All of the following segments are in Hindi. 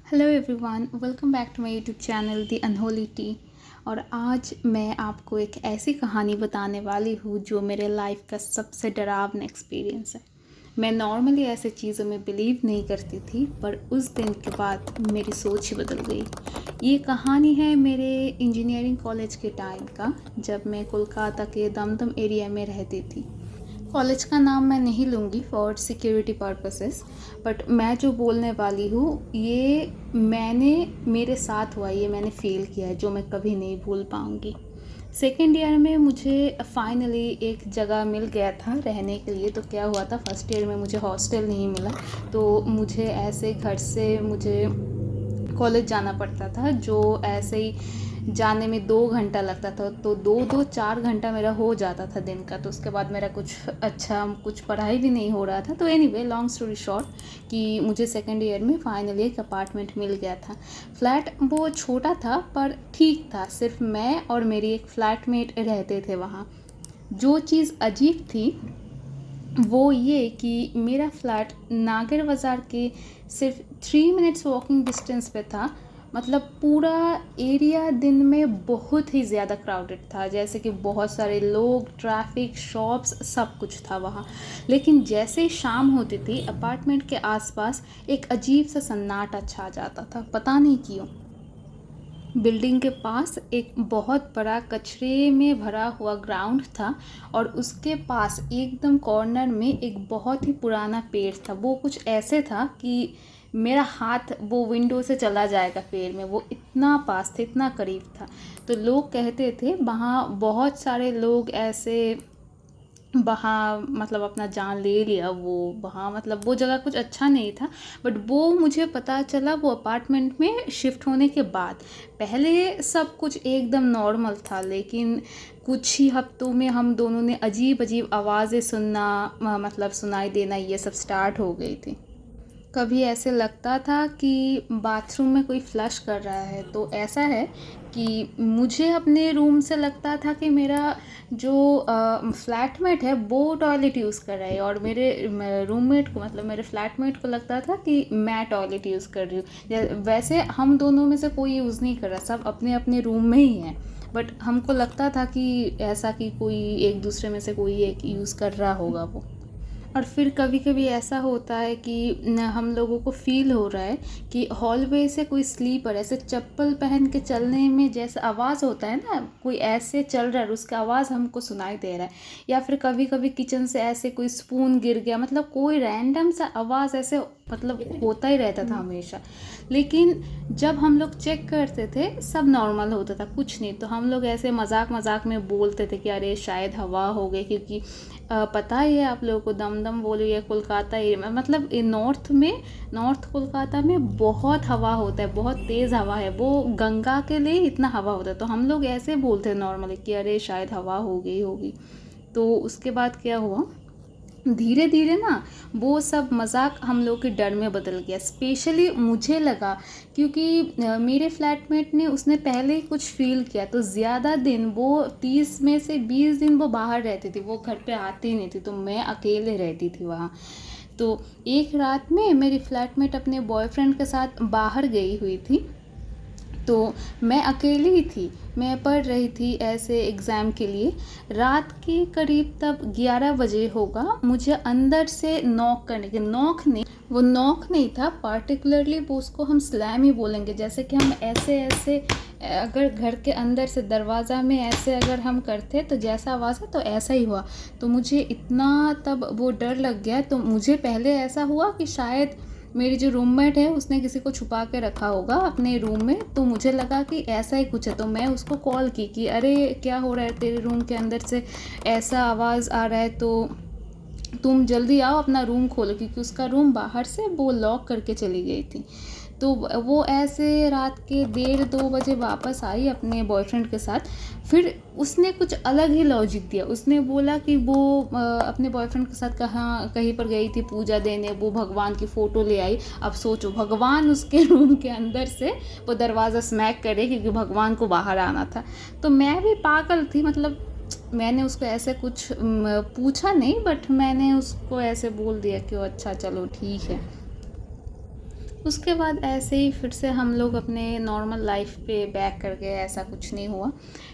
Hello everyone, welcome back to my YouTube channel the unholy tea. और आज मैं आपको एक ऐसी कहानी बताने वाली हूँ जो मेरे लाइफ का सबसे डरावना एक्सपीरियंस है। मैं नॉर्मली ऐसे चीज़ों में बिलीव नहीं करती थी, पर उस दिन के बाद मेरी सोच ही बदल गई। ये कहानी है मेरे इंजीनियरिंग कॉलेज के टाइम का, जब मैं कोलकाता के दमदम एरिया में रहती थी। कॉलेज का नाम मैं नहीं लूँगी फॉर सिक्योरिटी पर्पसेस, बट मैं जो बोलने वाली हूँ ये मेरे साथ हुआ, ये मैंने फ़ील किया है, जो मैं कभी नहीं भूल पाऊँगी। सेकेंड ईयर में मुझे फाइनली एक जगह मिल गया था रहने के लिए। तो क्या हुआ था, फर्स्ट ईयर में मुझे हॉस्टल नहीं मिला, तो मुझे ऐसे घर से मुझे कॉलेज जाना पड़ता था, जो ऐसे ही जाने में 2 घंटा लगता था। तो 4 घंटा मेरा हो जाता था दिन का। तो उसके बाद मेरा कुछ पढ़ाई भी नहीं हो रहा था। तो एनीवे, लॉन्ग स्टोरी शॉर्ट, कि मुझे सेकेंड ईयर में फाइनली एक अपार्टमेंट मिल गया था। फ्लैट वो छोटा था पर ठीक था, सिर्फ मैं और मेरी एक फ्लैटमेट रहते थे वहाँ। जो चीज़ अजीब थी वो ये कि मेरा फ्लैट नागर बाज़ार के सिर्फ 3 मिनट्स वॉकिंग डिस्टेंस पे था। मतलब पूरा एरिया दिन में बहुत ही ज़्यादा क्राउडेड था, जैसे कि बहुत सारे लोग, ट्रैफिक, शॉप्स, सब कुछ था वहाँ। लेकिन जैसे ही शाम होती थी, अपार्टमेंट के आसपास एक अजीब सा सन्नाटा छा जाता था, पता नहीं क्यों। बिल्डिंग के पास एक बहुत बड़ा कचरे में भरा हुआ ग्राउंड था, और उसके पास एकदम कॉर्नर में एक बहुत ही पुराना पेड़ था। वो कुछ ऐसे था कि मेरा हाथ वो विंडो से चला जाएगा पेड़ में, वो इतना पास था, इतना करीब था। तो लोग कहते थे वहाँ बहुत सारे लोग ऐसे वहाँ मतलब अपना जान ले लिया। वो वहाँ मतलब वो जगह कुछ अच्छा नहीं था, बट वो मुझे पता चला वो अपार्टमेंट में शिफ्ट होने के बाद। पहले सब कुछ एकदम नॉर्मल था, लेकिन कुछ ही हफ्तों में हम दोनों ने अजीब अजीब आवाज़ें सुनना, मतलब सुनाई देना, ये सब स्टार्ट हो गई थी। कभी ऐसे लगता था कि बाथरूम में कोई फ्लश कर रहा है। तो ऐसा है कि मुझे अपने रूम से लगता था कि मेरा जो फ्लैटमेट है वो टॉयलेट यूज़ कर रहा है, और मेरे रूममेट को, मतलब मेरे फ्लैटमेट को लगता था कि मैं टॉयलेट यूज़ कर रही हूँ। वैसे हम दोनों में से कोई यूज़ नहीं कर रहा, सब अपने अपने रूम में ही हैं, बट हमको लगता था कि ऐसा कि कोई एक दूसरे में से कोई एक यूज़ कर रहा होगा वो। और फिर कभी कभी ऐसा होता है कि हम लोगों को फील हो रहा है कि हॉलवे से कोई स्लीपर ऐसे चप्पल पहन के चलने में जैसे आवाज़ होता है ना, कोई ऐसे चल रहा है, उसका आवाज़ हमको सुनाई दे रहा है। या फिर कभी कभी किचन से ऐसे कोई स्पून गिर गया, मतलब कोई रैंडम सा आवाज़ ऐसे मतलब होता ही रहता था हमेशा। लेकिन जब हम लोग चेक करते थे सब नॉर्मल होता था, कुछ नहीं। तो हम लोग ऐसे मजाक मजाक में बोलते थे कि अरे शायद हवा हो गई, क्योंकि पता ही है आप लोगों को, दमदम बोलिए या कोलकाता एरिया में, मतलब नॉर्थ कोलकाता में बहुत हवा होता है, बहुत तेज़ हवा है। वो गंगा के लिए इतना हवा होता है। तो हम लोग ऐसे बोलते हैं नॉर्मली कि अरे शायद हवा हो गई होगी। तो उसके बाद क्या हुआ, धीरे धीरे ना वो सब मजाक हम लोग के डर में बदल गया। स्पेशली मुझे लगा, क्योंकि मेरे फ्लैटमेट ने, उसने पहले ही कुछ फील किया। तो ज़्यादा दिन, वो 30 में से 20 दिन वो बाहर रहती थी, वो घर पे आती नहीं थी। तो मैं अकेले रहती थी वहाँ। तो एक रात में मेरी फ्लैटमेट अपने बॉयफ्रेंड के साथ बाहर गई हुई थी, तो मैं अकेली ही थी। मैं पढ़ रही थी ऐसे एग्ज़ाम के लिए। रात के करीब तब 11 बजे होगा, मुझे अंदर से नॉक करने के, वो नॉक नहीं था पार्टिकुलरली, वो उसको हम स्लैम ही बोलेंगे। जैसे कि हम ऐसे ऐसे अगर घर के अंदर से दरवाज़ा में ऐसे अगर हम करते तो जैसा आवाज़ है, तो ऐसा ही हुआ। तो मुझे इतना तब वो डर लग गया। तो मुझे पहले ऐसा हुआ कि शायद मेरी जो रूममेट है उसने किसी को छुपा के रखा होगा अपने रूम में। तो मुझे लगा कि ऐसा ही कुछ है। तो मैं उसको कॉल की कि अरे क्या हो रहा है, तेरे रूम के अंदर से ऐसा आवाज़ आ रहा है, तो तुम जल्दी आओ, अपना रूम खोलो। क्योंकि उसका रूम बाहर से वो लॉक करके चली गई थी। तो वो ऐसे रात के 1:30-2 बजे वापस आई अपने बॉयफ्रेंड के साथ। फिर उसने कुछ अलग ही लॉजिक दिया। उसने बोला कि वो अपने बॉयफ्रेंड के साथ कहीं पर गई थी पूजा देने, वो भगवान की फ़ोटो ले आई। अब सोचो, भगवान उसके रूम के अंदर से वो दरवाज़ा स्मैक करे, क्योंकि भगवान को बाहर आना था। तो मैं भी पागल थी, मतलब मैंने उसको ऐसे कुछ पूछा नहीं, बट मैंने उसको ऐसे बोल दिया कि अच्छा चलो ठीक है। उसके बाद ऐसे ही फिर से हम लोग अपने नॉर्मल लाइफ पे बैक कर गए, ऐसा कुछ नहीं हुआ।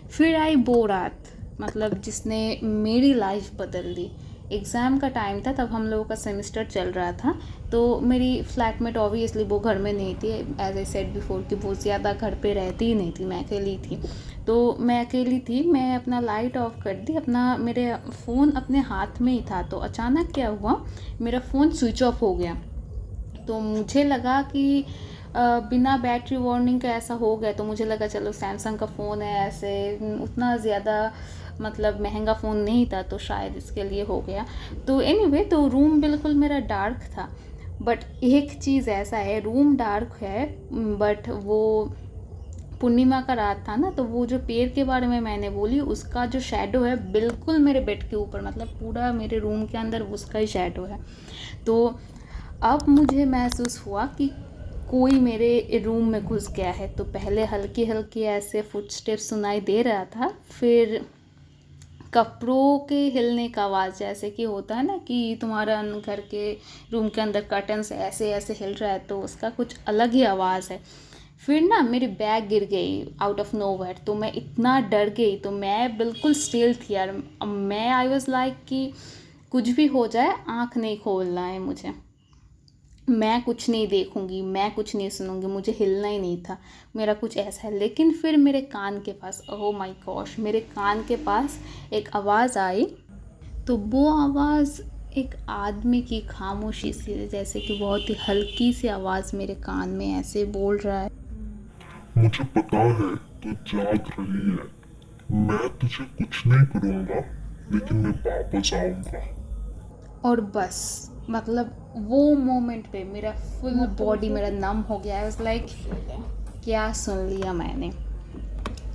फिर आई वो रात, मतलब जिसने मेरी लाइफ बदल दी। एग्ज़ाम का टाइम था, तब हम लोगों का सेमेस्टर चल रहा था। तो मेरी फ्लैटमेट ऑब्वियसली वो घर में नहीं थी, एज आई सेड बिफोर कि वो ज़्यादा घर पे रहती ही नहीं थी, मैं अकेली थी। तो मैं अकेली थी, मैं अपना लाइट ऑफ कर दी, अपना मेरे फ़ोन अपने हाथ में ही था। तो अचानक क्या हुआ, मेरा फ़ोन स्विच ऑफ हो गया। तो मुझे लगा कि बिना बैटरी वार्निंग का ऐसा हो गया, तो मुझे लगा चलो सैमसंग का फ़ोन है, ऐसे उतना ज़्यादा मतलब महंगा फ़ोन नहीं था, तो शायद इसके लिए हो गया। तो एनीवे, तो रूम बिल्कुल मेरा डार्क था। बट एक चीज़ ऐसा है, रूम डार्क है बट वो पूर्णिमा का रात था ना, तो वो जो पेड़ के बारे में मैंने बोली, उसका जो शैडो है बिल्कुल मेरे बेड के ऊपर, मतलब पूरा मेरे रूम के अंदर उसका ही शैडो है। तो अब मुझे महसूस हुआ कि कोई मेरे रूम में घुस गया है। तो पहले हल्की हल्की ऐसे फुटस्टेप्स सुनाई दे रहा था, फिर कपड़ों के हिलने का आवाज़, जैसे कि होता है ना कि तुम्हारा घर के रूम के अंदर कर्टन से ऐसे ऐसे हिल रहा है, तो उसका कुछ अलग ही आवाज़ है। फिर ना मेरी बैग गिर गई आउट ऑफ नोवेयर, तो मैं इतना डर गई, तो मैं बिल्कुल स्टिल थी यार। मैं आई वॉज लाइक कि कुछ भी हो जाए, आँख नहीं खोलना है मुझे, मैं कुछ नहीं देखूंगी, मैं कुछ नहीं सुनूंगी, मुझे हिलना ही नहीं था। मेरा कुछ ऐसा है। लेकिन फिर मेरे कान के पास, ओह माय गॉश, मेरे कान के पास एक आवाज़ आई। तो वो आवाज़ एक आदमी की खामोशी सी, जैसे कि बहुत ही हल्की सी आवाज़ मेरे कान में ऐसे बोल रहा है, मुझे पता है तू जाग रही है। मैं तुझे कुछ नहीं करूंगा, लेकिन मैं वापस आऊंगा। और बस मतलब वो मोमेंट पे मेरा फुल बॉडी मेरा नम हो गया। आई वाज लाइक क्या सुन लिया मैंने।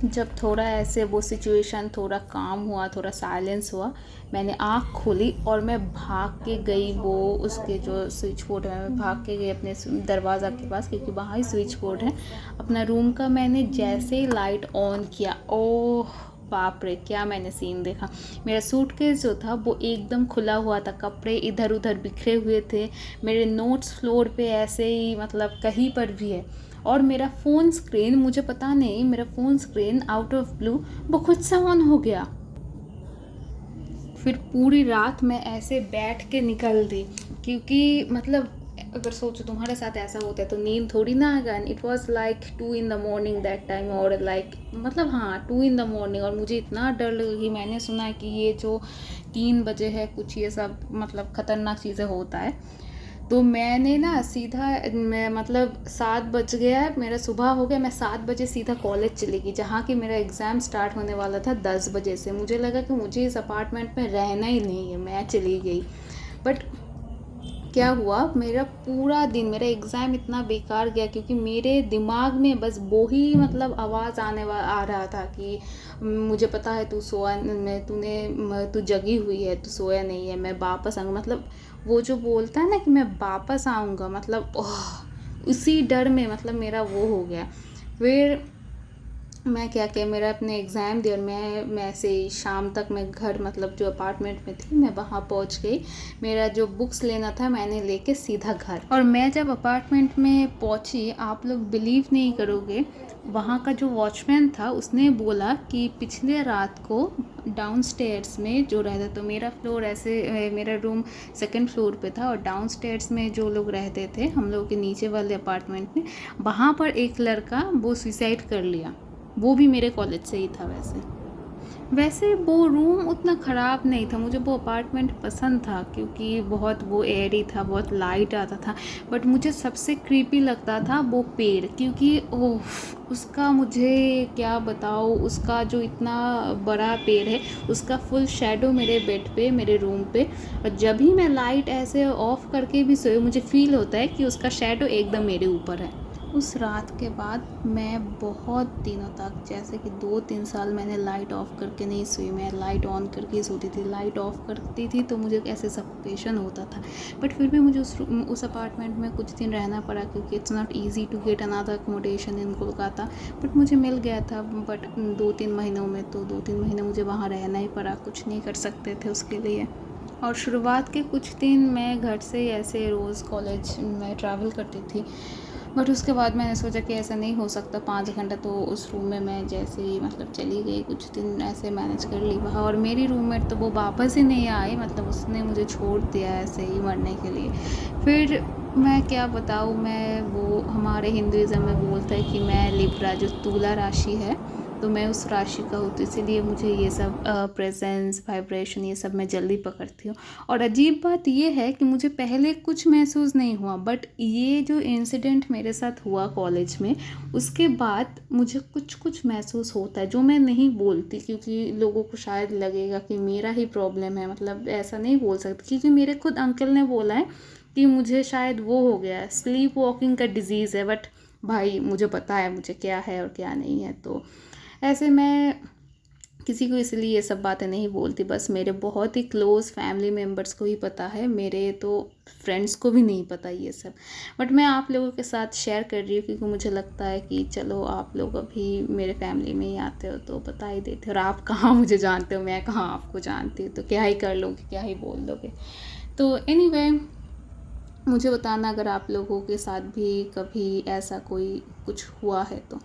जब थोड़ा ऐसे वो सिचुएशन थोड़ा काम हुआ, थोड़ा साइलेंस हुआ, मैंने आँख खोली और मैं भाग के गई वो उसके जो स्विच बोर्ड है, मैं भाग के गई अपने दरवाज़ा के पास, क्योंकि वहाँ ही स्विच बोर्ड है अपना रूम का। मैंने जैसे ही लाइट ऑन किया, ओह बाप रे, क्या मैंने सीन देखा। मेरा सूटकेस जो था वो एकदम खुला हुआ था, कपड़े इधर उधर बिखरे हुए थे, मेरे नोट्स फ्लोर पे ऐसे ही मतलब कहीं पर भी है। और मेरा फ़ोन स्क्रीन, मुझे पता नहीं, मेरा phone screen out of blue वो खुद से ऑन हो गया। फिर पूरी रात मैं ऐसे बैठ के निकल दी, क्योंकि मतलब अगर सोचो तुम्हारे साथ ऐसा होता है तो नींद थोड़ी ना आएगा। And it was like 2 in the morning that time, और लाइक मतलब हाँ 2 in the morning, और मुझे इतना डर लगा कि मैंने सुना है कि ये जो 3 बजे है कुछ ये सब मतलब ख़तरनाक चीज़ें होता है। तो मैंने ना सीधा, मैं मतलब 7 बज गया है, मेरा सुबह हो गया, मैं 7 बजे सीधा कॉलेज चली गई, जहाँ कि मेरा एग्ज़ाम स्टार्ट होने वाला था 10 बजे से। मुझे लगा कि मुझे इस अपार्टमेंट में रहना ही नहीं है, मैं चली गई। बट क्या हुआ, मेरा पूरा दिन, मेरा एग्ज़ाम इतना बेकार गया, क्योंकि मेरे दिमाग में बस वो ही मतलब आवाज़ आ रहा था कि मुझे पता है तू सोया, तू जगी हुई है, तू सोया नहीं है, मैं वापस आऊँगा। मतलब वो जो बोलता है ना कि मैं वापस आऊँगा, मतलब ओह, उसी डर में मतलब मेरा वो हो गया। फिर मैं क्या किया, मेरा अपने एग्ज़ाम दिया और मैं ऐसे ही शाम तक मैं घर, मतलब जो अपार्टमेंट में थी मैं वहाँ पहुँच गई। मेरा जो बुक्स लेना था मैंने लेके सीधा घर। और मैं जब अपार्टमेंट में पहुँची, आप लोग बिलीव नहीं करोगे, वहाँ का जो वॉचमैन था उसने बोला कि पिछले रात को डाउनस्टेयर्स में जो रहता, तो मेरा फ्लोर ऐसे, मेरा रूम सेकंड फ्लोर पे था, और डाउनस्टेयर्स में जो लोग रहते थे हम लोगों के नीचे वाले अपार्टमेंट में, वहाँ पर एक लड़का वो सुसाइड कर लिया। वो भी मेरे कॉलेज से ही था। वैसे वो रूम उतना ख़राब नहीं था, मुझे वो अपार्टमेंट पसंद था क्योंकि बहुत वो एयरी था, बहुत लाइट आता था। बट मुझे सबसे क्रीपी लगता था वो पेड़, क्योंकि ओह उसका, मुझे क्या बताओ, उसका जो इतना बड़ा पेड़ है, उसका फुल शेडो मेरे बेड पे, मेरे रूम पे। और जब भी मैं लाइट ऐसे ऑफ करके भी सोई, मुझे फील होता है कि उसका शेडो एकदम मेरे ऊपर है। उस रात के बाद मैं बहुत दिनों तक, जैसे कि 2-3 साल मैंने लाइट ऑफ़ करके नहीं सोई, मैं लाइट ऑन करके ही सोती थी। लाइट ऑफ़ करती थी तो मुझे ऐसे सफोकेशन होता था। बट फिर भी मुझे उस अपार्टमेंट में कुछ दिन रहना पड़ा, क्योंकि it's not easy to get another accommodation in Kolkata. But मुझे मिल गया था, बट 2-3 महीनों में, तो 2-3 महीने मुझे वहाँ रहना ही पड़ा, कुछ नहीं कर सकते थे उसके लिए। और शुरुआत के कुछ दिन मैं घर से ऐसे रोज़ कॉलेज में ट्रैवल करती थी। बट उसके बाद मैंने सोचा कि ऐसा नहीं हो सकता 5 घंटा, तो उस रूम में मैं जैसे ही मतलब चली गई, कुछ दिन ऐसे मैनेज कर ली वहाँ। और मेरी रूममेट तो वो वापस ही नहीं आई, मतलब उसने मुझे छोड़ दिया ऐसे ही मरने के लिए। फिर मैं क्या बताऊँ, मैं वो हमारे हिंदुज़म में बोलता है कि मैं लिब्रा जो तुला राशि है, तो मैं उस राशि का हूँ, तो इसीलिए मुझे ये सब प्रेजेंस, वाइब्रेशन, ये सब मैं जल्दी पकड़ती हूँ। और अजीब बात ये है कि मुझे पहले कुछ महसूस नहीं हुआ, बट ये जो इंसिडेंट मेरे साथ हुआ कॉलेज में, उसके बाद मुझे कुछ कुछ महसूस होता है जो मैं नहीं बोलती, क्योंकि लोगों को शायद लगेगा कि मेरा ही प्रॉब्लम है, मतलब ऐसा नहीं बोल सकती, क्योंकि मेरे खुद अंकल ने बोला है कि मुझे शायद वो हो गया है, स्लीप वॉकिंग का डिजीज़ है। बट भाई मुझे पता है मुझे क्या है और क्या नहीं है, तो ऐसे मैं किसी को इसलिए ये सब बातें नहीं बोलती, बस मेरे बहुत ही क्लोज़ फैमिली मेम्बर्स को ही पता है, मेरे तो फ्रेंड्स को भी नहीं पता ये सब। बट मैं आप लोगों के साथ शेयर कर रही हूँ, क्योंकि मुझे लगता है कि चलो आप लोग अभी मेरे फैमिली में ही आते हो तो बता ही देते हो, और आप कहाँ मुझे जानते हो, मैं कहाँ आपको जानती हूँ, तो क्या ही कर लोगे, क्या ही बोल दोगे। तो एनीवे, मुझे बताना अगर आप लोगों के साथ भी कभी ऐसा कोई कुछ हुआ है तो।